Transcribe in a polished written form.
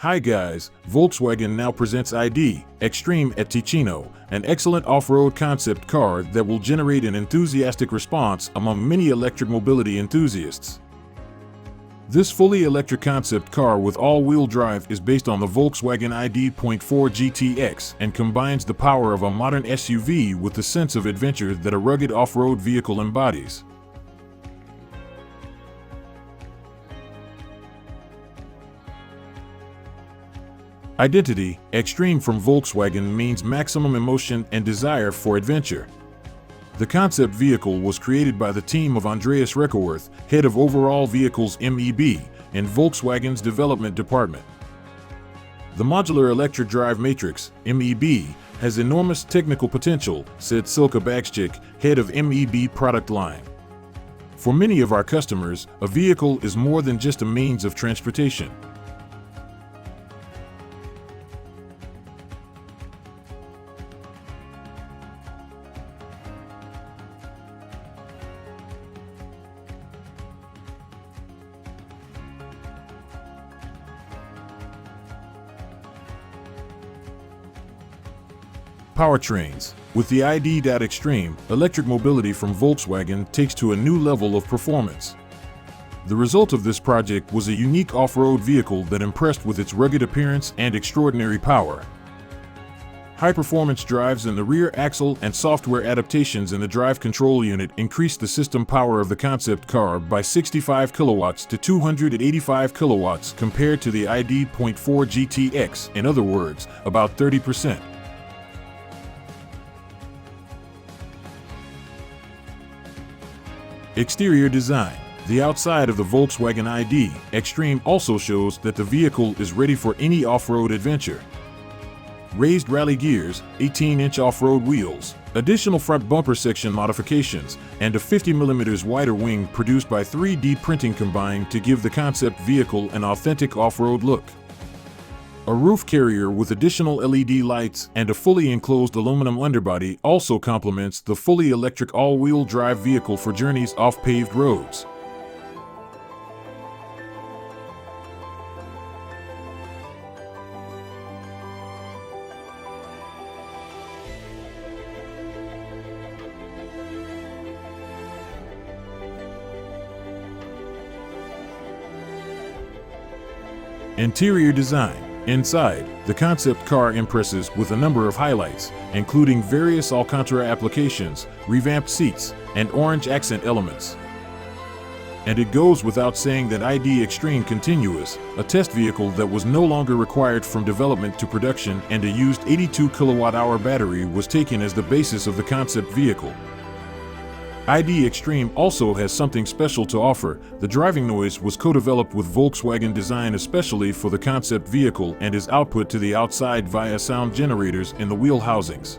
Hi guys, Volkswagen now presents ID XTREME at Ticino, an excellent off-road concept car that will generate an enthusiastic response among many electric mobility enthusiasts. This fully electric concept car with all-wheel drive is based on the Volkswagen ID.4 GTX and combines the power of a modern SUV with the sense of adventure that a rugged off-road vehicle embodies. Identity: Extreme from Volkswagen means maximum emotion and desire for adventure. The concept vehicle was created by the team of Andreas Reckewerth, head of overall vehicles MEB, in Volkswagen's development department. The modular electric drive matrix, MEB, has enormous technical potential, said Silke Bagschik, head of MEB Product Line. For many of our customers, a vehicle is more than just a means of transportation. Powertrains. With the ID.XTREME, electric mobility from Volkswagen takes to a new level of performance. The result of this project was a unique off-road vehicle that impressed with its rugged appearance and extraordinary power. High-performance drives in the rear axle and software adaptations in the drive control unit increased the system power of the concept car by 65 kilowatts to 285 kilowatts compared to the ID.4 GTX, in other words, about 30%. Exterior design. The outside of the Volkswagen ID XTREME also shows that the vehicle is ready for any off-road adventure. Raised rally gears, 18-inch off-road wheels, additional front bumper section modifications, and a 50mm wider wing produced by 3D printing combined to give the concept vehicle an authentic off-road look. A roof carrier with additional LED lights and a fully enclosed aluminum underbody also complements the fully electric all-wheel drive vehicle for journeys off paved roads. Interior design. Inside, the concept car impresses with a number of highlights, including various Alcantara applications, revamped seats, and orange accent elements. And it goes without saying that ID XTREME Continuous, a test vehicle that was no longer required from development to production, and a used 82 kilowatt-hour battery was taken as the basis of the concept vehicle. ID XTREME also has something special to offer. The driving noise was co-developed with Volkswagen Design especially for the concept vehicle and is output to the outside via sound generators in the wheel housings.